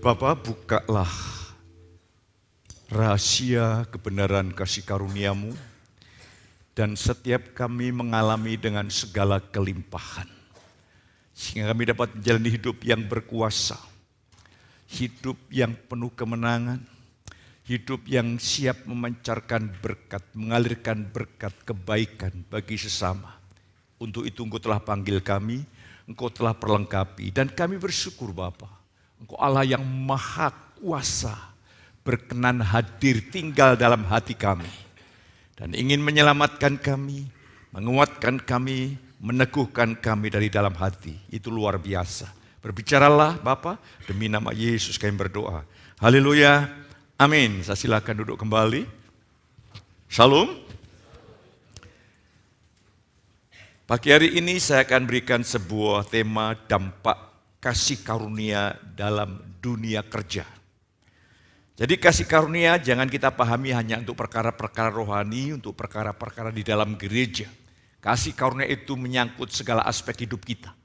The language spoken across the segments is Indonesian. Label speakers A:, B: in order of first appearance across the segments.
A: Bapa, bukalah rahasia kebenaran kasih karunia-Mu, dan setiap kami mengalami dengan segala kelimpahan, sehingga kami dapat menjalani hidup yang berkuasa, hidup yang penuh kemenangan, hidup yang siap memancarkan berkat, mengalirkan berkat kebaikan bagi sesama. Untuk itu Engkau telah panggil kami, Engkau telah perlengkapi, dan kami bersyukur Bapa. Engkau Allah yang maha kuasa, berkenan hadir tinggal dalam hati kami, dan ingin menyelamatkan kami, menguatkan kami, meneguhkan kami dari dalam hati. Itu luar biasa. Berbicaralah Bapa, demi nama Yesus kami berdoa. Haleluya, amin. Saya silakan duduk kembali. Shalom. Pagi hari ini saya akan berikan sebuah tema dampak kasih karunia dalam dunia kerja. Jadi kasih karunia jangan kita pahami hanya untuk perkara-perkara rohani, untuk perkara-perkara di dalam gereja. Kasih karunia itu menyangkut segala aspek hidup kita.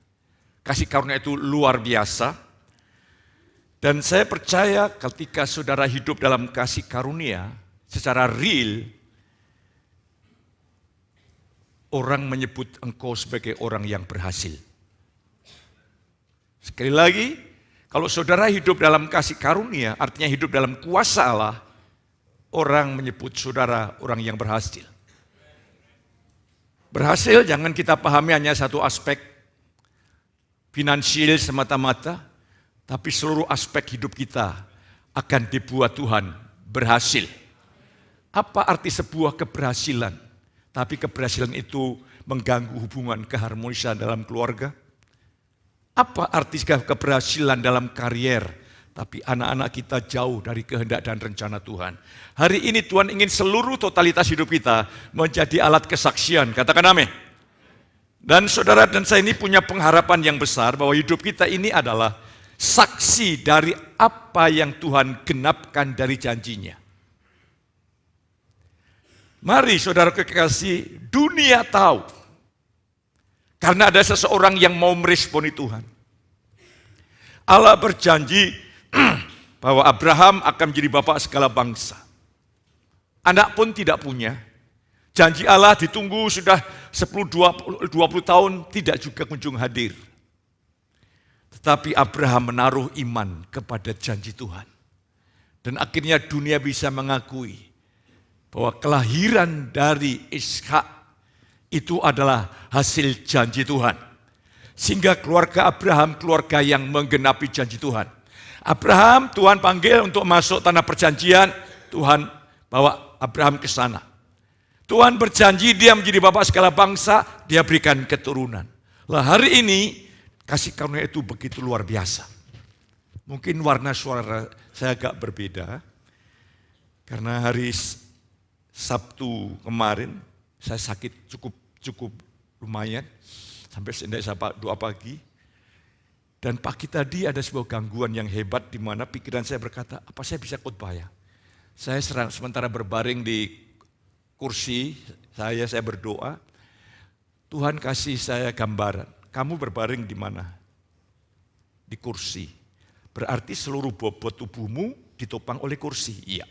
A: Kasih karunia itu luar biasa. Dan saya percaya ketika saudara hidup dalam kasih karunia secara real, orang menyebut engkau sebagai orang yang berhasil. Sekali lagi, kalau saudara hidup dalam kasih karunia, artinya hidup dalam kuasa Allah, orang menyebut saudara orang yang berhasil. Berhasil jangan kita pahami hanya satu aspek finansial semata-mata, tapi seluruh aspek hidup kita akan dibuat Tuhan berhasil. Apa arti sebuah keberhasilan? Tapi keberhasilan itu mengganggu hubungan keharmonisan dalam keluarga. Apa arti keberhasilan dalam karier? Tapi anak-anak kita jauh dari kehendak dan rencana Tuhan. Hari ini Tuhan ingin seluruh totalitas hidup kita menjadi alat kesaksian. Katakan amin. Dan saudara dan saya ini punya pengharapan yang besar bahwa hidup kita ini adalah saksi dari apa yang Tuhan genapkan dari janjinya. Mari saudara kekasih, dunia tahu. Karena ada seseorang yang mau meresponi Tuhan. Allah berjanji bahwa Abraham akan menjadi bapak segala bangsa. Anak pun tidak punya. Janji Allah ditunggu sudah 10-20 tahun tidak juga kunjung hadir. Tetapi Abraham menaruh iman kepada janji Tuhan. Dan akhirnya dunia bisa mengakui bahwa kelahiran dari Ishak itu adalah hasil janji Tuhan. Sehingga keluarga Abraham keluarga yang menggenapi janji Tuhan. Abraham Tuhan panggil untuk masuk tanah perjanjian, Tuhan bawa Abraham ke sana. Tuhan berjanji dia menjadi bapak segala bangsa, dia berikan keturunan. Lah hari ini kasih karunia itu begitu luar biasa. Mungkin warna suara saya agak berbeda, karena hari Sabtu kemarin saya sakit cukup lumayan, sampai saya doa pagi. Dan pagi tadi ada sebuah gangguan yang hebat di mana pikiran saya berkata, apa saya bisa khotbah ya? Saya sementara berbaring di kursi, saya berdoa, Tuhan kasih saya gambaran. Kamu berbaring di mana? Di kursi. Berarti seluruh bobot tubuhmu ditopang oleh kursi. Iya.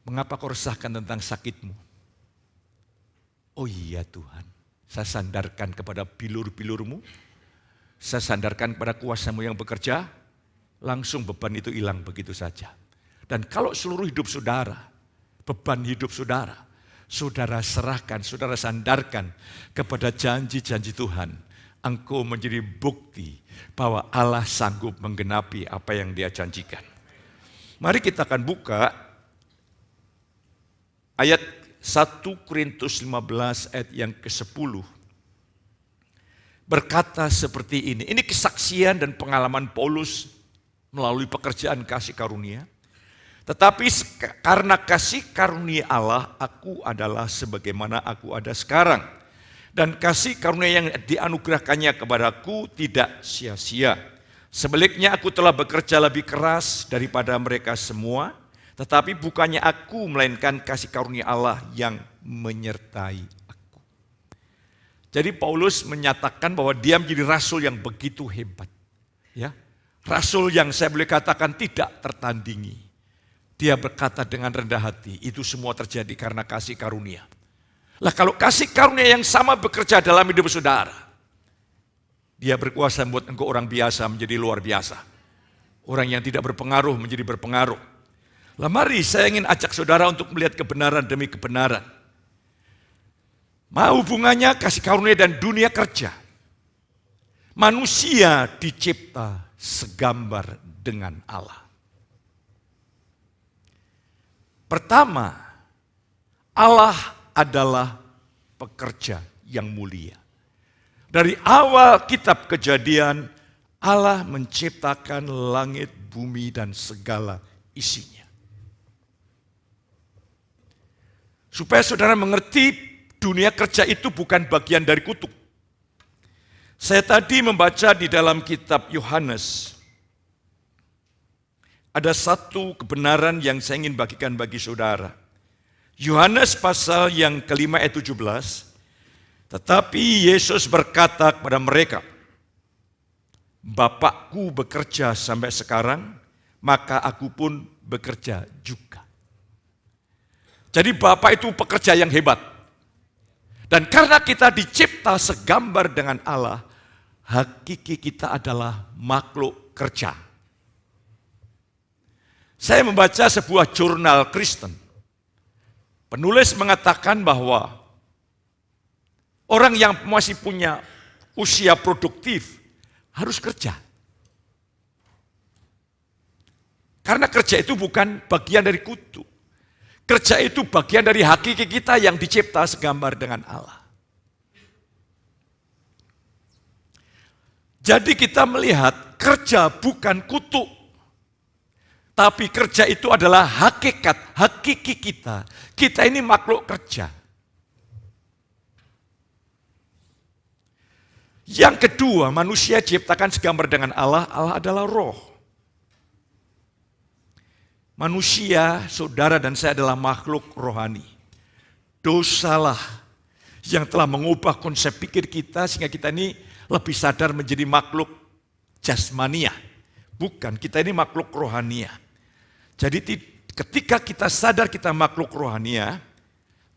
A: Mengapa kau resahkan tentang sakitmu? Oh iya Tuhan, saya sandarkan kepada bilur-bilurmu, saya sandarkan kepada kuasamu yang bekerja, langsung beban itu hilang begitu saja. Dan kalau seluruh hidup saudara, beban hidup saudara, saudara serahkan, saudara sandarkan kepada janji-janji Tuhan, engkau menjadi bukti bahwa Allah sanggup menggenapi apa yang Dia janjikan. Mari kita akan buka ayat 1 Korintus 15 ayat yang ke-10. Berkata seperti ini. Ini kesaksian dan pengalaman Paulus melalui pekerjaan kasih karunia. Tetapi karena kasih karunia Allah, aku adalah sebagaimana aku ada sekarang. Dan kasih karunia yang dianugerahkannya kepadaku tidak sia-sia. Sebaliknya aku telah bekerja lebih keras daripada mereka semua. Tetapi bukannya aku, melainkan kasih karunia Allah yang menyertai aku. Jadi Paulus menyatakan bahwa dia menjadi rasul yang begitu hebat. Ya, Rasul yang saya boleh katakan tidak tertandingi. Dia berkata dengan rendah hati, itu semua terjadi karena kasih karunia. Lah kalau kasih karunia yang sama bekerja dalam hidup saudara, dia berkuasa membuat engkau orang biasa menjadi luar biasa. Orang yang tidak berpengaruh menjadi berpengaruh. Lah mari saya ingin ajak saudara untuk melihat kebenaran demi kebenaran. Mau hubungannya kasih karunia dan dunia kerja. Manusia dicipta segambar dengan Allah. Pertama, Allah adalah pekerja yang mulia. Dari awal kitab Kejadian, Allah menciptakan langit, bumi, dan segala isinya. Supaya saudara mengerti, dunia kerja itu bukan bagian dari kutuk. Saya tadi membaca di dalam kitab Yohanes. Ada satu kebenaran yang saya ingin bagikan bagi saudara. Yohanes pasal yang kelima ayat 17. Tetapi Yesus berkata kepada mereka, Bapakku bekerja sampai sekarang, maka aku pun bekerja juga. Jadi Bapak itu pekerja yang hebat. Dan karena kita dicipta segambar dengan Allah, hakiki kita adalah makhluk kerja. Saya membaca sebuah jurnal Kristen. Penulis mengatakan bahwa orang yang masih punya usia produktif harus kerja. Karena kerja itu bukan bagian dari kutuk. Kerja itu bagian dari hakiki kita yang dicipta segambar dengan Allah. Jadi kita melihat kerja bukan kutuk. Tapi kerja itu adalah hakikat, hakiki kita. Kita ini makhluk kerja. Yang kedua, manusia diciptakan segambar dengan Allah. Allah adalah roh. Manusia, saudara dan saya adalah makhluk rohani. Dosalah yang telah mengubah konsep pikir kita sehingga kita ini lebih sadar menjadi makhluk jasmania. Bukan, kita ini makhluk rohania. Jadi ketika kita sadar kita makhluk rohania,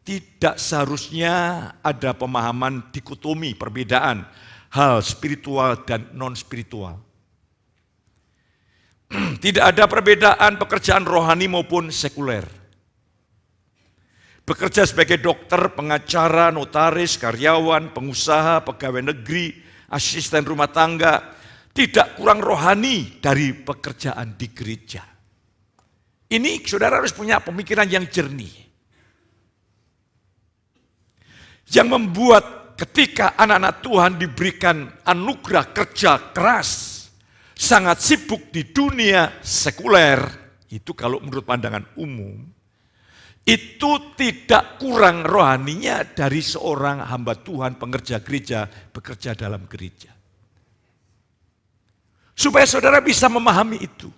A: tidak seharusnya ada pemahaman dikotomi, perbedaan hal spiritual dan non-spiritual. Tidak ada perbedaan pekerjaan rohani maupun sekuler. Bekerja sebagai dokter, pengacara, notaris, karyawan, pengusaha, pegawai negeri, asisten rumah tangga, tidak kurang rohani dari pekerjaan di gereja. Ini saudara harus punya pemikiran yang jernih. Yang membuat ketika anak-anak Tuhan diberikan anugerah kerja keras, sangat sibuk di dunia sekuler, itu kalau menurut pandangan umum, itu tidak kurang rohaninya dari seorang hamba Tuhan, pengerja gereja, bekerja dalam gereja. Supaya saudara bisa memahami itu.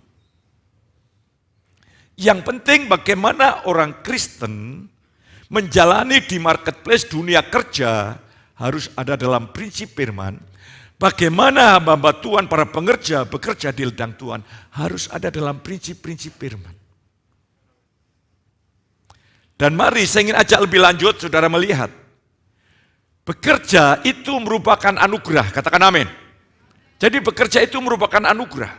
A: Yang penting bagaimana orang Kristen menjalani di marketplace dunia kerja harus ada dalam prinsip firman. Bagaimana hamba Tuhan, para pengerja bekerja di ladang Tuhan harus ada dalam prinsip-prinsip firman. Dan mari saya ingin ajak lebih lanjut saudara melihat. Bekerja itu merupakan anugerah, katakan amin. Jadi bekerja itu merupakan anugerah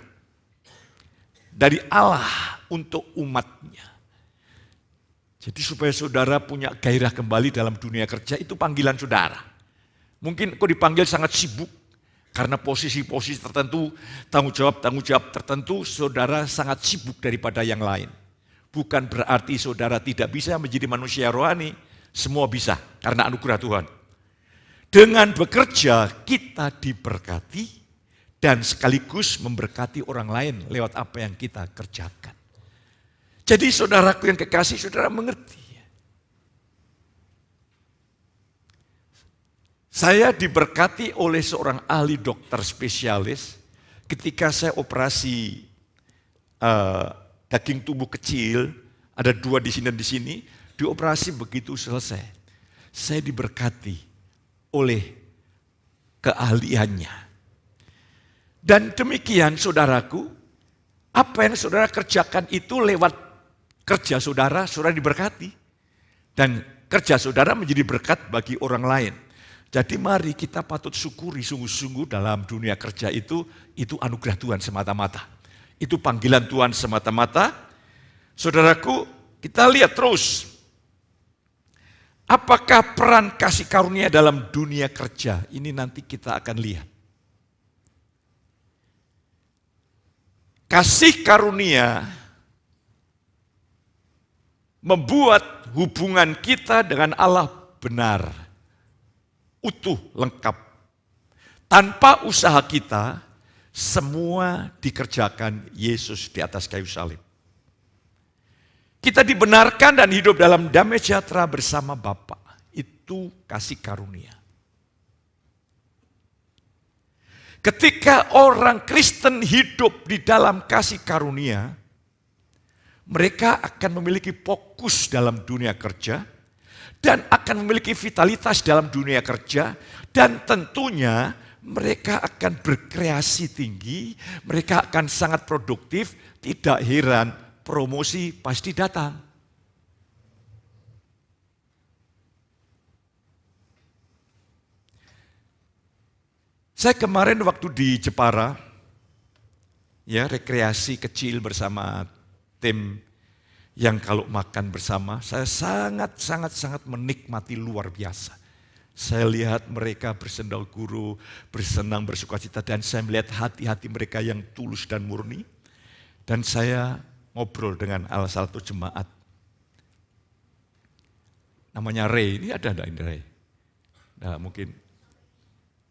A: dari Allah untuk umatnya. Jadi supaya saudara punya gairah kembali dalam dunia kerja itu panggilan saudara. Mungkin kau dipanggil sangat sibuk karena posisi-posisi tertentu, tanggung jawab tertentu, saudara sangat sibuk daripada yang lain. Bukan berarti saudara tidak bisa menjadi manusia rohani, semua bisa karena anugerah Tuhan. Dengan bekerja kita diberkati dan sekaligus memberkati orang lain lewat apa yang kita kerjakan. Jadi saudaraku yang kekasih, saudara mengerti. Saya diberkati oleh seorang ahli dokter spesialis ketika saya operasi daging tubuh kecil, ada 2 di sini dan di sini, dioperasi begitu selesai. Saya diberkati oleh keahliannya. Dan demikian saudaraku, apa yang saudara kerjakan itu lewat kerja saudara, saudara diberkati. Dan kerja saudara menjadi berkat bagi orang lain. Jadi mari kita patut syukuri sungguh-sungguh dalam dunia kerja itu anugerah Tuhan semata-mata. Itu panggilan Tuhan semata-mata. Saudaraku, kita lihat terus. Apakah peran kasih karunia dalam dunia kerja? Ini nanti kita akan lihat. Kasih karunia membuat hubungan kita dengan Allah benar, utuh, lengkap. Tanpa usaha kita, semua dikerjakan Yesus di atas kayu salib. Kita dibenarkan dan hidup dalam damai sejahtera bersama Bapa. Itu kasih karunia. Ketika orang Kristen hidup di dalam kasih karunia, mereka akan memiliki fokus dalam dunia kerja dan akan memiliki vitalitas dalam dunia kerja, dan tentunya mereka akan berkreasi tinggi, mereka akan sangat produktif. Tidak heran promosi pasti datang. Saya kemarin waktu di Jepara, ya rekreasi kecil bersama tim yang kalau makan bersama, saya sangat menikmati luar biasa. Saya lihat mereka bersendal guru, bersenang, bersukacita, dan saya melihat hati-hati mereka yang tulus dan murni. Dan saya ngobrol dengan salah satu jemaat. Namanya Ray, ini ada enggak ini Ray? Nah mungkin,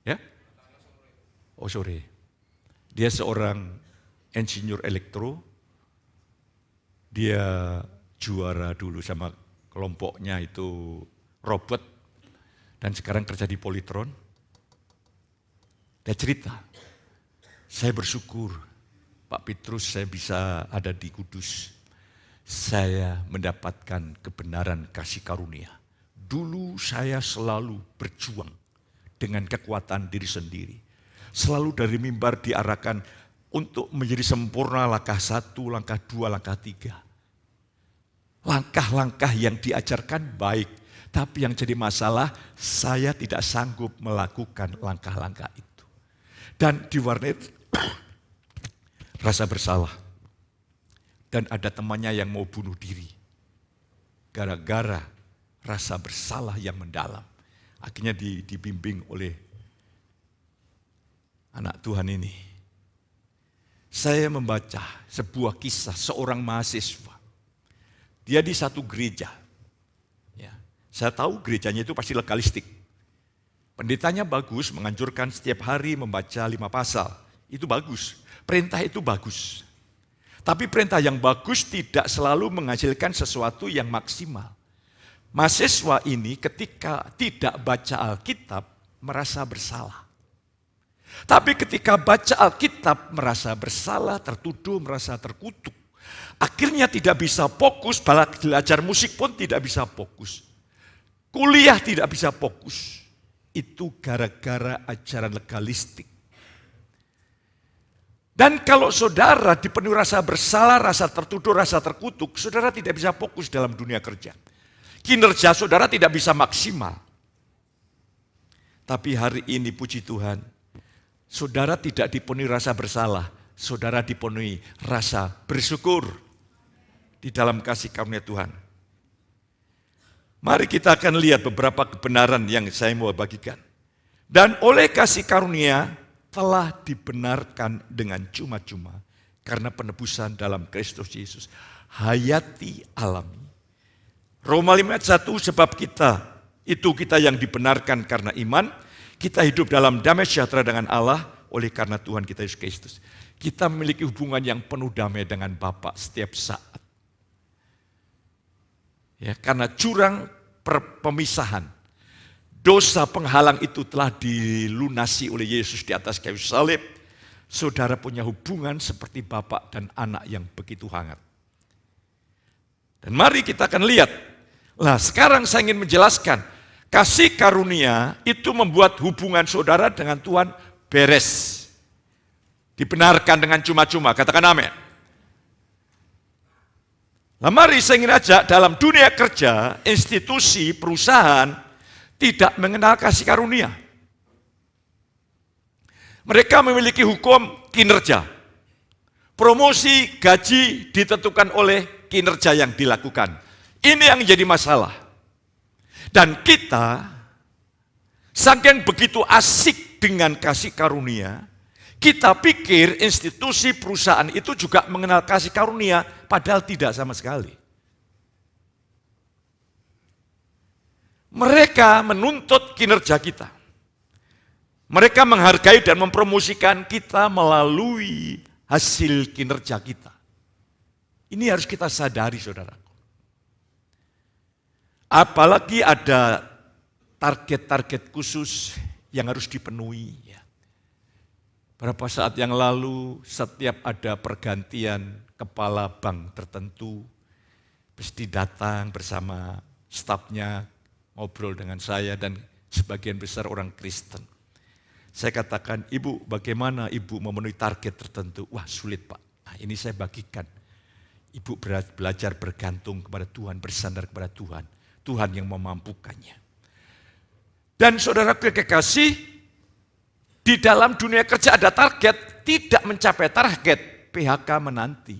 A: ya? Oh sore. Dia seorang insinyur elektro. Dia juara dulu sama kelompoknya itu robot. Dan sekarang kerja di Polytron. Dia cerita, saya bersyukur Pak Petrus saya bisa ada di Kudus. Saya mendapatkan kebenaran kasih karunia. Dulu saya selalu berjuang dengan kekuatan diri sendiri. Selalu dari mimbar diarahkan untuk menjadi sempurna langkah 1, langkah 2, langkah 3. Langkah-langkah yang diajarkan baik, tapi yang jadi masalah saya tidak sanggup melakukan langkah-langkah itu. Dan diwarnai rasa bersalah. Dan ada temannya yang mau bunuh diri. Gara-gara rasa bersalah yang mendalam. Akhirnya dibimbing oleh anak Tuhan ini. Saya membaca sebuah kisah seorang mahasiswa. Dia di satu gereja. Ya, saya tahu gerejanya itu pasti legalistik. Pendetanya bagus, menganjurkan setiap hari membaca 5 pasal. Itu bagus. Perintah itu bagus. Tapi perintah yang bagus tidak selalu menghasilkan sesuatu yang maksimal. Mahasiswa ini ketika tidak baca Alkitab merasa bersalah. Tapi ketika baca Alkitab merasa bersalah, tertuduh, merasa terkutuk. Akhirnya tidak bisa fokus, belajar musik pun tidak bisa fokus. Kuliah tidak bisa fokus. Itu gara-gara ajaran legalistik. Dan kalau saudara dipenuhi rasa bersalah, rasa tertuduh, rasa terkutuk, saudara tidak bisa fokus dalam dunia kerja. Kinerja saudara tidak bisa maksimal. Tapi hari ini puji Tuhan, saudara tidak dipenuhi rasa bersalah, saudara dipenuhi rasa bersyukur di dalam kasih karunia Tuhan. Mari kita akan lihat beberapa kebenaran yang saya mau bagikan. Dan oleh kasih karunia telah dibenarkan dengan cuma-cuma karena penebusan dalam Kristus Yesus. Hayati alami. Roma 5 ayat 1, sebab kita yang dibenarkan karena iman, kita hidup dalam damai sejahtera dengan Allah oleh karena Tuhan kita Yesus Kristus. Kita memiliki hubungan yang penuh damai dengan Bapa setiap saat. Ya, karena jurang pemisahan, dosa penghalang itu telah dilunasi oleh Yesus di atas kayu salib. Saudara punya hubungan seperti Bapa dan anak yang begitu hangat. Dan mari kita akan lihat. Nah, sekarang saya ingin menjelaskan. Kasih karunia itu membuat hubungan saudara dengan Tuhan beres. dibenarkan dengan cuma-cuma. Katakan amin. Nah, mari saya ingin ajak dalam dunia kerja, institusi, perusahaan tidak mengenal kasih karunia. Mereka memiliki hukum kinerja. Promosi, gaji ditentukan oleh kinerja yang dilakukan. Ini yang jadi masalah. Dan kita, saking begitu asik dengan kasih karunia, kita pikir institusi perusahaan itu juga mengenal kasih karunia, padahal tidak sama sekali. Mereka menuntut kinerja kita. Mereka menghargai dan mempromosikan kita melalui hasil kinerja kita. Ini harus kita sadari, saudaraku. Apalagi ada target-target khusus yang harus dipenuhi. Berapa saat yang lalu, setiap ada pergantian kepala bank tertentu, mesti datang bersama stafnya, ngobrol dengan saya dan sebagian besar orang Kristen. Saya katakan, Ibu, bagaimana Ibu memenuhi target tertentu? Wah, sulit, Pak. Nah, ini saya bagikan. Ibu belajar bergantung kepada Tuhan, bersandar kepada Tuhan. Tuhan yang memampukannya. Dan saudara kekasih, di dalam dunia kerja ada target, tidak mencapai target, PHK menanti.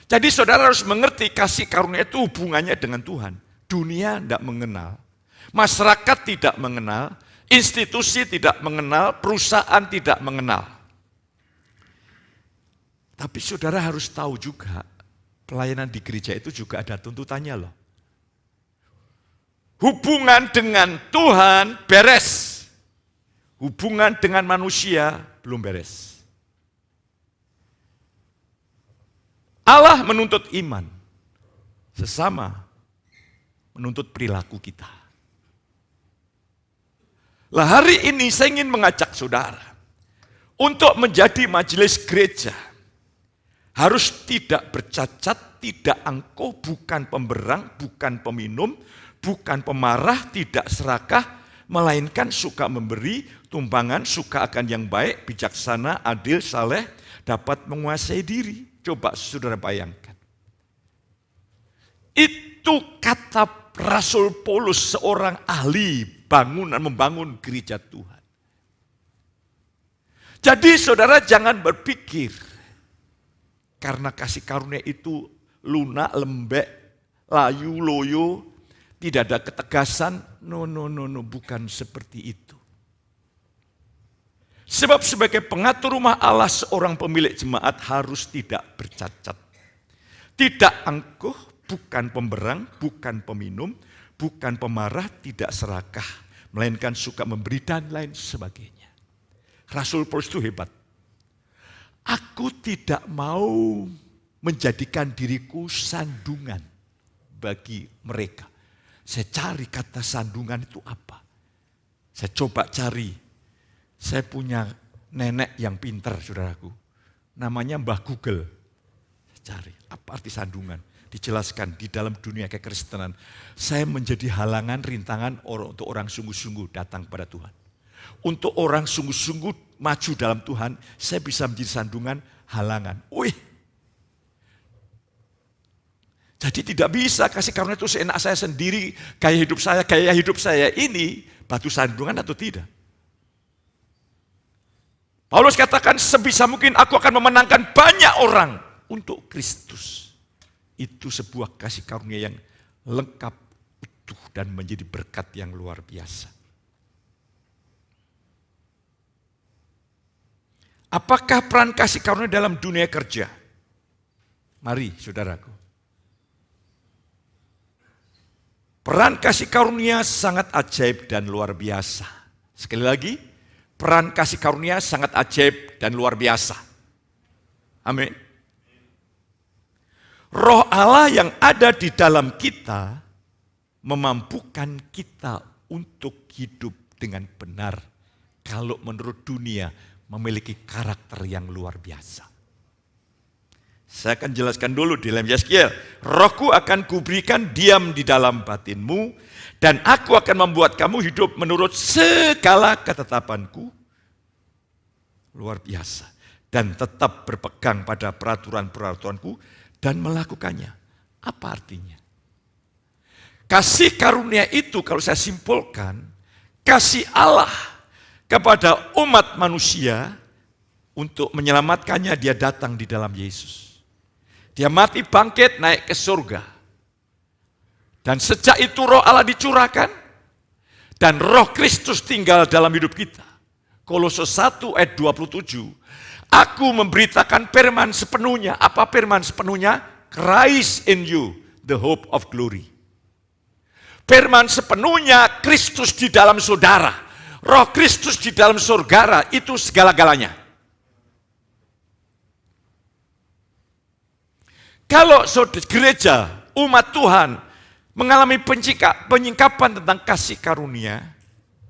A: Jadi saudara harus mengerti kasih karunia itu hubungannya dengan Tuhan. Dunia tidak mengenal, masyarakat tidak mengenal, institusi tidak mengenal, perusahaan tidak mengenal. Tapi saudara harus tahu juga, pelayanan di gereja itu juga ada tuntutannya loh. Hubungan dengan Tuhan beres. Hubungan dengan manusia belum beres. Allah menuntut iman. Sesama menuntut perilaku kita. Lah hari ini saya ingin mengajak saudara untuk menjadi majelis gereja. Harus tidak bercacat, tidak angkuh, bukan pemberang, bukan peminum, bukan pemarah, tidak serakah, melainkan suka memberi, tumpangan, suka akan yang baik, bijaksana, adil, saleh, dapat menguasai diri. Coba saudara bayangkan. Itu kata Rasul Paulus, seorang ahli bangunan, membangun gereja Tuhan. Jadi saudara jangan berpikir, karena kasih karunia itu lunak, lembek, layu, loyo, tidak ada ketegasan. No, bukan seperti itu. Sebab sebagai pengatur rumah Allah, seorang pemilik jemaat harus tidak bercacat. Tidak angkuh, bukan pemberang, bukan peminum, bukan pemarah, tidak serakah, melainkan suka memberi dan lain sebagainya. Rasul Paulus itu hebat. Aku tidak mau menjadikan diriku sandungan bagi mereka. Saya cari kata sandungan itu apa. Saya coba cari. Saya punya nenek yang pintar, saudaraku. Namanya Mbah Google. Saya cari, apa arti sandungan? Dijelaskan di dalam dunia kekristenan. Saya menjadi halangan, rintangan untuk orang sungguh-sungguh datang kepada Tuhan. Untuk orang sungguh-sungguh maju dalam Tuhan, saya bisa menjadi sandungan, halangan. Wih, jadi tidak bisa kasih karunia itu seenak saya sendiri, gaya hidup saya ini batu sandungan atau tidak. Paulus katakan, sebisa mungkin aku akan memenangkan banyak orang untuk Kristus. Itu sebuah kasih karunia yang lengkap, utuh, dan menjadi berkat yang luar biasa. Apakah peran kasih karunia dalam dunia kerja? Mari saudaraku. Peran kasih karunia sangat ajaib dan luar biasa. Sekali lagi, peran kasih karunia sangat ajaib dan luar biasa. Amin. Roh Allah yang ada di dalam kita memampukan kita untuk hidup dengan benar. Kalau menurut dunia memiliki karakter yang luar biasa. Saya akan jelaskan dulu di dalam Yeskiel. Rohku akan kuberikan diam di dalam batinmu, dan aku akan membuat kamu hidup menurut segala ketetapanku. Luar biasa. dan tetap berpegang pada peraturan-peraturanku dan melakukannya. Apa artinya? Kasih karunia itu kalau saya simpulkan, kasih Allah kepada umat manusia untuk menyelamatkannya, dia datang di dalam Yesus. Dia mati, bangkit, naik ke surga. Dan sejak itu roh Allah dicurahkan dan roh Kristus tinggal dalam hidup kita. Kolose 1 ayat 27. Aku memberitakan firman sepenuhnya. Apa firman sepenuhnya? Christ in you, the hope of glory. Firman sepenuhnya Kristus di dalam saudara. Roh Kristus di dalam saudara itu segala-galanya. Kalau gereja, umat Tuhan mengalami penyingkapan tentang kasih karunia,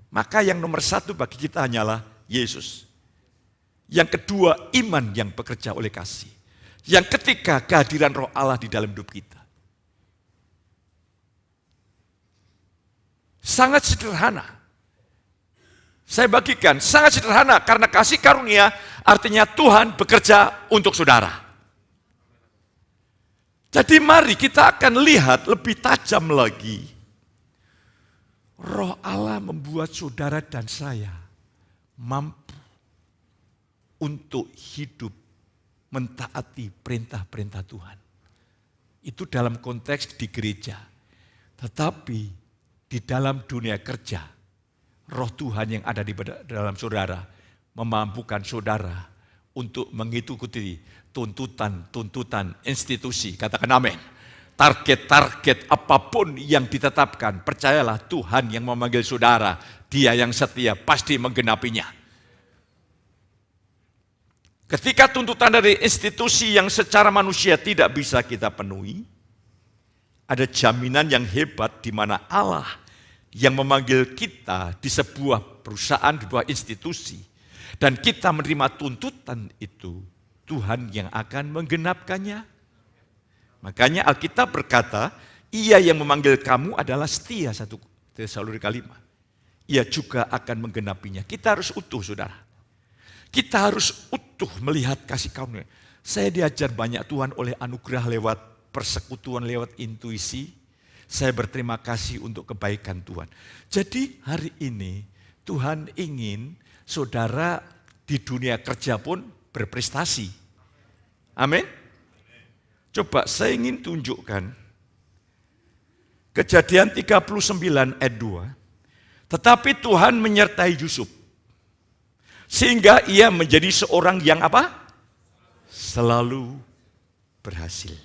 A: maka yang nomor satu bagi kita hanyalah Yesus. Yang kedua, iman yang bekerja oleh kasih. Yang ketiga, kehadiran roh Allah di dalam hidup kita. Sangat sederhana. Saya bagikan, sangat sederhana karena kasih karunia artinya Tuhan bekerja untuk saudara. Jadi mari kita akan lihat lebih tajam lagi. Roh Allah membuat saudara dan saya mampu untuk hidup mentaati perintah-perintah Tuhan. Itu dalam konteks di gereja. Tetapi di dalam dunia kerja, roh Tuhan yang ada di dalam saudara memampukan saudara untuk mengikuti tuntutan institusi, katakan amin. Target-target apapun yang ditetapkan, percayalah Tuhan yang memanggil saudara, Dia yang setia pasti menggenapinya. Ketika tuntutan dari institusi yang secara manusia tidak bisa kita penuhi, ada jaminan yang hebat di mana Allah yang memanggil kita di sebuah perusahaan, di sebuah institusi, dan kita menerima tuntutan itu, Tuhan yang akan menggenapkannya. Makanya Alkitab berkata, Ia yang memanggil kamu adalah setia, 1 Tesalonika 5. Ia juga akan menggenapinya. Kita harus utuh, saudara. Kita harus utuh melihat kasih karunia. Saya diajar banyak Tuhan oleh anugerah lewat persekutuan, lewat intuisi. Saya berterima kasih untuk kebaikan Tuhan. Jadi hari ini Tuhan ingin saudara di dunia kerja pun berprestasi. Amin. Coba saya ingin tunjukkan Kejadian 39 ayat 2. Tetapi Tuhan menyertai Yusuf sehingga ia menjadi seorang yang apa? Selalu berhasil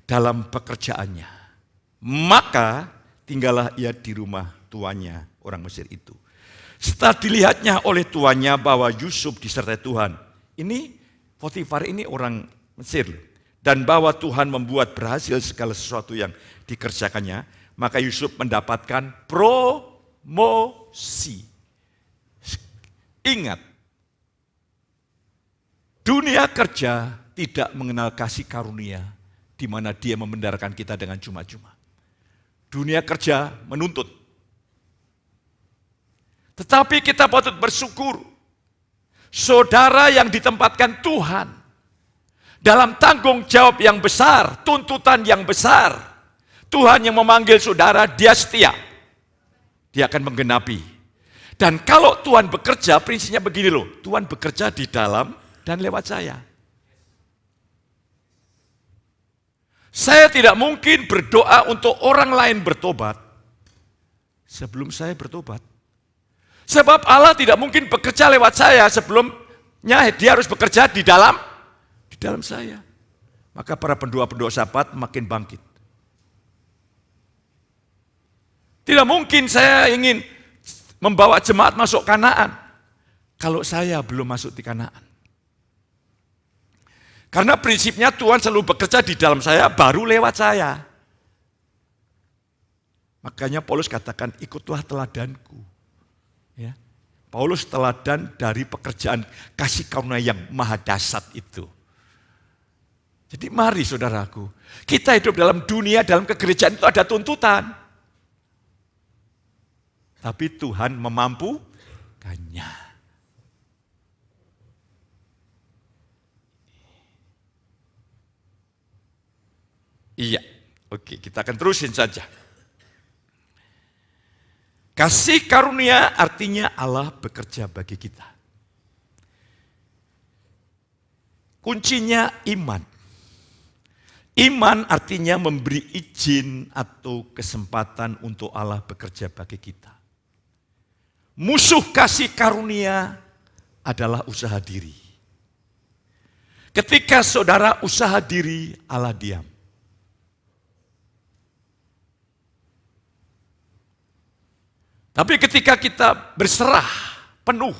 A: dalam pekerjaannya. Maka tinggallah ia di rumah tuannya, orang Mesir itu. Setelah dilihatnya oleh tuannya bahwa Yusuf disertai Tuhan. Ini Potifar ini orang Mesir. Dan bahwa Tuhan membuat berhasil segala sesuatu yang dikerjakannya. Maka Yusuf mendapatkan promosi. Ingat, dunia kerja tidak mengenal kasih karunia di mana Dia membenarkan kita dengan cuma-cuma. Dunia kerja menuntut. Tetapi kita patut bersyukur. Saudara yang ditempatkan Tuhan dalam tanggung jawab yang besar, tuntutan yang besar. Tuhan yang memanggil saudara, Dia setia. Dia akan menggenapi. Dan kalau Tuhan bekerja, prinsipnya begini loh. Tuhan bekerja di dalam dan lewat saya. Saya tidak mungkin berdoa untuk orang lain bertobat sebelum saya bertobat. Sebab Allah tidak mungkin bekerja lewat saya sebelumnya Dia harus bekerja di dalam saya. Maka para pendoa-pendoa sahabat makin bangkit. Tidak mungkin saya ingin membawa jemaat masuk Kanaan kalau saya belum masuk di Kanaan. Karena prinsipnya Tuhan selalu bekerja di dalam saya, baru lewat saya. Makanya Paulus katakan, ikutlah teladanku. Ya. Paulus teladan dari pekerjaan kasih karunia yang maha dahsyat itu. Jadi mari saudaraku, kita hidup dalam dunia, dalam kegerejaan itu ada tuntutan. Tapi Tuhan memampukannya. Kita akan terusin saja. Kasih karunia artinya Allah bekerja bagi kita. Kuncinya iman. Iman artinya memberi izin atau kesempatan untuk Allah bekerja bagi kita. Musuh kasih karunia adalah usaha diri. Ketika saudara usaha diri, Allah diam. Tapi ketika kita berserah penuh,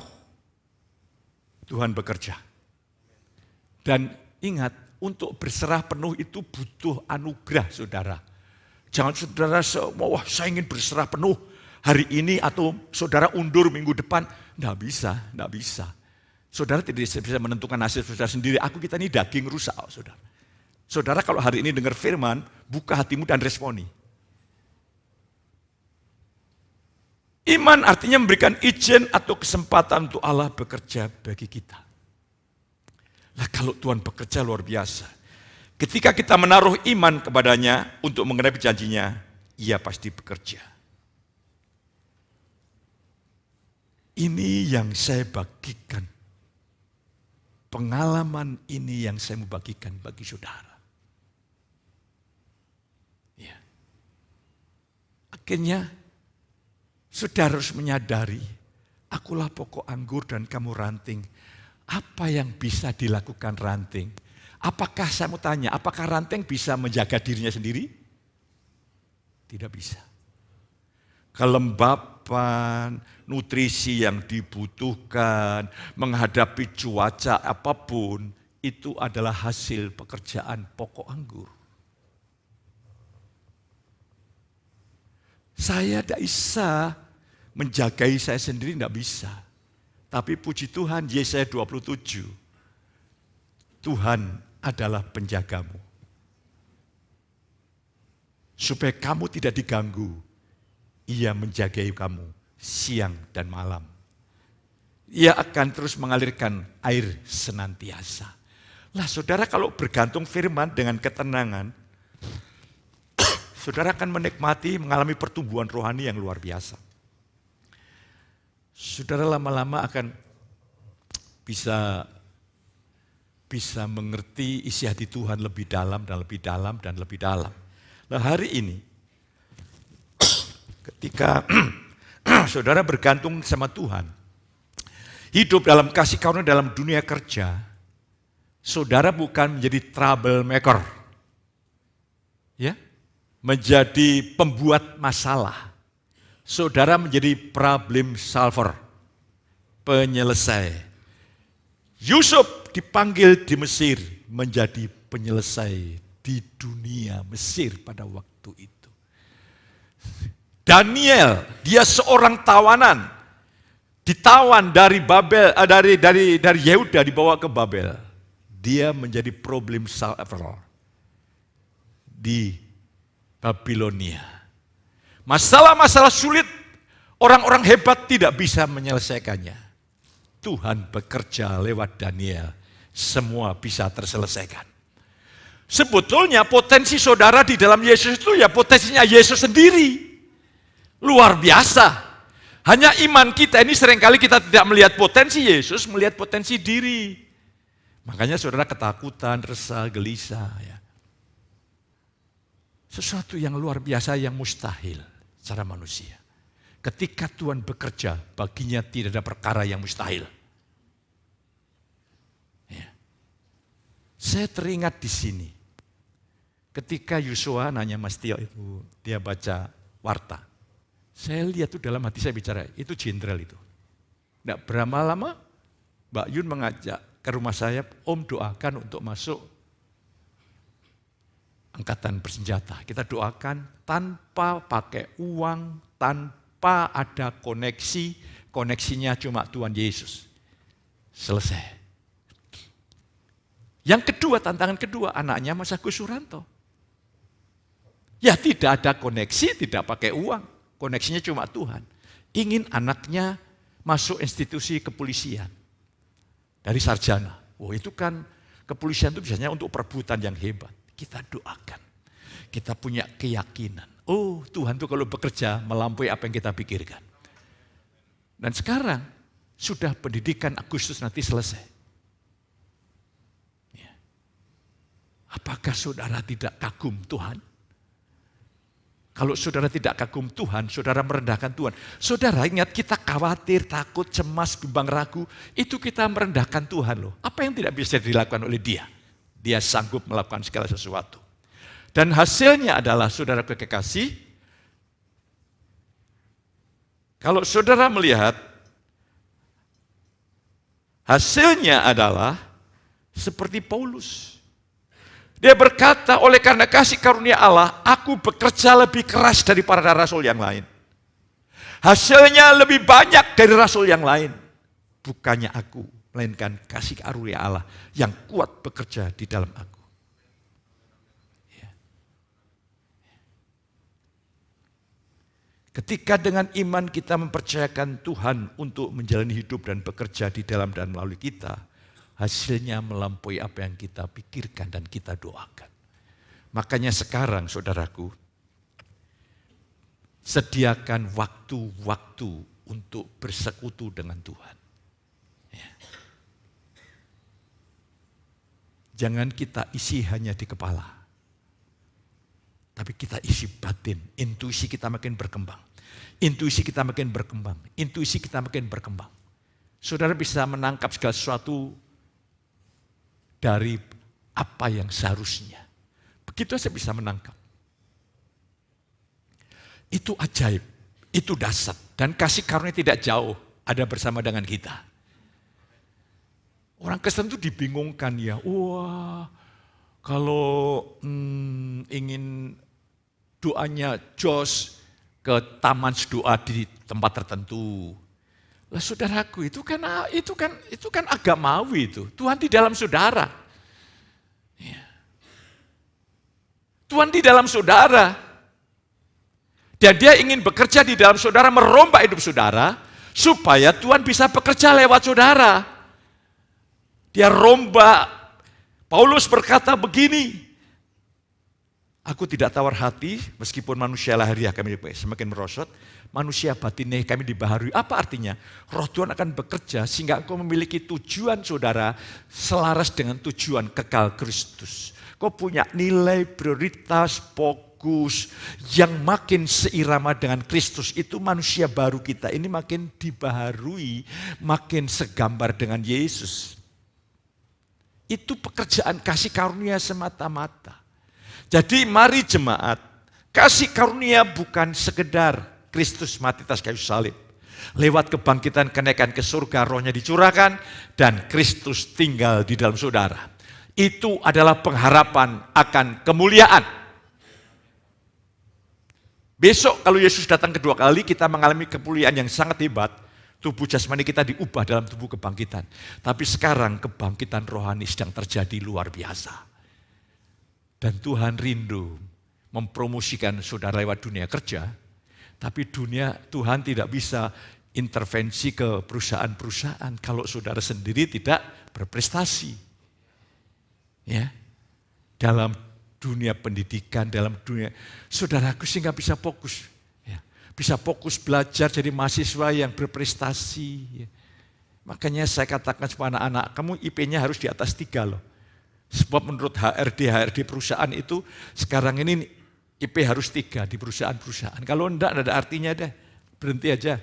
A: Tuhan bekerja. Dan ingat, untuk berserah penuh itu butuh anugerah, saudara. Jangan saudara wah saya ingin berserah penuh hari ini atau saudara undur minggu depan. Nggak bisa. Saudara tidak bisa menentukan nasib saudara sendiri. Kita ini daging rusak, saudara. Saudara kalau hari ini dengar firman, buka hatimu dan responi. Iman artinya memberikan izin atau kesempatan untuk Allah bekerja bagi kita. Nah kalau Tuhan bekerja luar biasa. Ketika kita menaruh iman kepadanya untuk mengenapi janjinya, Ia pasti bekerja. Ini yang saya bagikan. Pengalaman ini yang saya mau bagikan bagi saudara. Ya. Akhirnya, saudara harus menyadari, akulah pokok anggur dan kamu ranting. Apa yang bisa dilakukan ranting? Apakah saya mau tanya, apakah ranting bisa menjaga dirinya sendiri? Tidak bisa. Kelembapan, nutrisi yang dibutuhkan, menghadapi cuaca apapun, itu adalah hasil pekerjaan pokok anggur. Saya tidak bisa menjagai saya sendiri, tidak bisa. Tapi puji Tuhan, Yesaya 27, Tuhan adalah penjagamu. Supaya kamu tidak diganggu, Ia menjagai kamu siang dan malam. Ia akan terus mengalirkan air senantiasa. Lah saudara kalau bergantung firman dengan ketenangan, saudara akan menikmati, mengalami pertumbuhan rohani yang luar biasa. Saudara lama-lama akan bisa mengerti isi hati Tuhan lebih dalam dan lebih dalam dan lebih dalam. Nah hari ini, ketika saudara bergantung sama Tuhan, hidup dalam kasih karunia dalam dunia kerja, saudara bukan menjadi troublemaker, ya, menjadi pembuat masalah. Saudara menjadi problem solver, penyelesai. Yusuf dipanggil di Mesir menjadi penyelesai di dunia Mesir pada waktu itu. Daniel, dia seorang tawanan, ditawan dari Babel, dari Yehuda dibawa ke Babel. Dia menjadi problem solver di Babilonia. Masalah-masalah sulit, orang-orang hebat tidak bisa menyelesaikannya. Tuhan bekerja lewat Daniel, semua bisa terselesaikan. Sebetulnya potensi saudara di dalam Yesus itu ya potensinya Yesus sendiri. Luar biasa. Hanya iman kita ini seringkali kita tidak melihat potensi Yesus, melihat potensi diri. Makanya saudara ketakutan, resah, gelisah. Ya. Sesuatu yang luar biasa yang mustahil secara manusia. Ketika Tuhan bekerja, baginya tidak ada perkara yang mustahil. Ya. Saya teringat di sini. Ketika Yosua nanya Mas Tio itu, dia baca warta. Saya lihat tuh dalam hati saya bicara, itu jenderal itu. Tidak berapa lama, Mbak Yun mengajak ke rumah saya, Om doakan untuk masuk angkatan bersenjata. Kita doakan tanpa pakai uang, tanpa ada koneksi, koneksinya cuma Tuhan Yesus. Selesai. Yang kedua, tantangan kedua, anaknya Mas Agus Suranto. Ya tidak ada koneksi, tidak pakai uang. Koneksinya cuma Tuhan. Ingin anaknya masuk institusi kepolisian. Dari sarjana. Oh itu kan kepolisian itu biasanya untuk perebutan yang hebat. Kita doakan. Kita punya keyakinan. Oh, Tuhan tuh kalau bekerja melampaui apa yang kita pikirkan. Dan sekarang sudah pendidikan Agustus nanti selesai. Ya. Apakah saudara tidak kagum Tuhan? Kalau saudara tidak kagum Tuhan, saudara merendahkan Tuhan. Saudara ingat kita khawatir, takut, cemas, bimbang, ragu. Itu kita merendahkan Tuhan loh. Apa yang tidak bisa dilakukan oleh Dia? Dia sanggup melakukan segala sesuatu. Dan hasilnya adalah saudara kekasih, kalau saudara melihat, hasilnya adalah seperti Paulus. Dia berkata, oleh karena kasih karunia Allah, aku bekerja lebih keras dari para rasul yang lain. Hasilnya lebih banyak dari rasul yang lain. Bukannya aku, melainkan kasih karunia Allah yang kuat bekerja di dalam aku. Ketika dengan iman kita mempercayakan Tuhan untuk menjalani hidup dan bekerja di dalam dan melalui kita, hasilnya melampaui apa yang kita pikirkan dan kita doakan. Makanya sekarang saudaraku, sediakan waktu-waktu untuk bersekutu dengan Tuhan. Ya. Jangan kita isi hanya di kepala, tapi kita isi batin, intuisi kita makin berkembang. Intuisi kita makin berkembang, intuisi kita makin berkembang. Saudara bisa menangkap segala sesuatu dari apa yang seharusnya. Begitu saja bisa menangkap. Itu ajaib, itu dahsyat. Dan kasih karunia tidak jauh ada bersama dengan kita. Orang Kristen itu dibingungkan ya, wah kalau ingin doanya jos ke taman doa di tempat tertentu. Lah saudaraku, itu kan agamawi itu. Tuhan di dalam saudara. Ya. Tuhan di dalam saudara. Dan Dia ingin bekerja di dalam saudara, merombak hidup saudara, supaya Tuhan bisa bekerja lewat saudara. Dia rombak. Paulus berkata begini, aku tidak tawar hati, meskipun manusia lahiriah kami semakin merosot, manusia batinnya kami dibaharui. Apa artinya? Roh Tuhan akan bekerja sehingga engkau memiliki tujuan saudara selaras dengan tujuan kekal Kristus. Kau punya nilai, prioritas, fokus yang makin seirama dengan Kristus. Itu manusia baru kita ini makin dibaharui, makin segambar dengan Yesus. Itu pekerjaan kasih karunia semata-mata. Jadi mari jemaat, kasih karunia bukan sekedar Kristus mati atas kayu salib. Lewat kebangkitan kenaikan ke surga, rohnya dicurahkan dan Kristus tinggal di dalam saudara. Itu adalah pengharapan akan kemuliaan. Besok kalau Yesus datang kedua kali, kita mengalami kemuliaan yang sangat hebat. Tubuh jasmani kita diubah dalam tubuh kebangkitan. Tapi sekarang kebangkitan rohani sedang terjadi luar biasa. Dan Tuhan rindu mempromosikan saudara lewat dunia kerja, tapi Tuhan tidak bisa intervensi ke perusahaan-perusahaan kalau saudara sendiri tidak berprestasi. Ya, dalam dunia pendidikan, dalam dunia, saudaraku sehingga bisa fokus. Ya, bisa fokus belajar jadi mahasiswa yang berprestasi. Ya. Makanya saya katakan kepada anak-anak, kamu IP-nya harus di atas 3 loh. Sebab menurut HRD perusahaan itu sekarang ini IP harus 3 di perusahaan-perusahaan. Kalau enggak ada artinya deh, berhenti aja.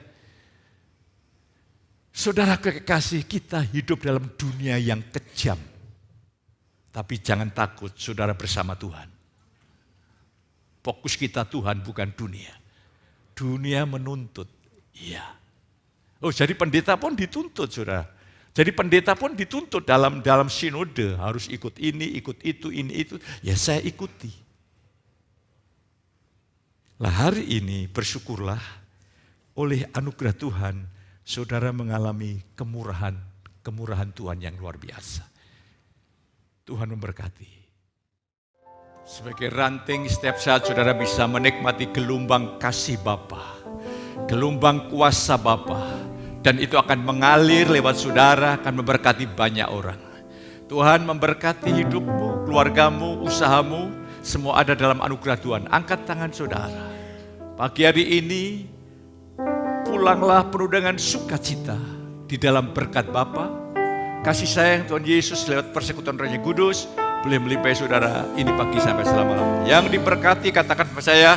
A: Saudara kekasih, kita hidup dalam dunia yang kejam. Tapi jangan takut, saudara bersama Tuhan. Fokus kita Tuhan bukan dunia. Dunia menuntut, iya. Oh jadi pendeta pun dituntut saudara. Jadi pendeta pun dituntut dalam sinode, harus ikut ini, ikut itu, ini, itu. Ya saya ikuti. Lah hari ini bersyukurlah oleh anugerah Tuhan, saudara mengalami kemurahan Tuhan yang luar biasa. Tuhan memberkati. Sebagai ranting setiap saat saudara bisa menikmati gelombang kasih Bapa, gelombang kuasa Bapa. Dan itu akan mengalir lewat saudara, akan memberkati banyak orang. Tuhan memberkati hidupmu, keluargamu, usahamu, semua ada dalam anugerah Tuhan. Angkat tangan saudara. Pagi hari ini, pulanglah penuh dengan sukacita di dalam berkat Bapa. Kasih sayang Tuhan Yesus lewat persekutuan Roh Kudus boleh melimpahi saudara ini pagi sampai selama-lamanya. Yang diberkati katakan kepada saya,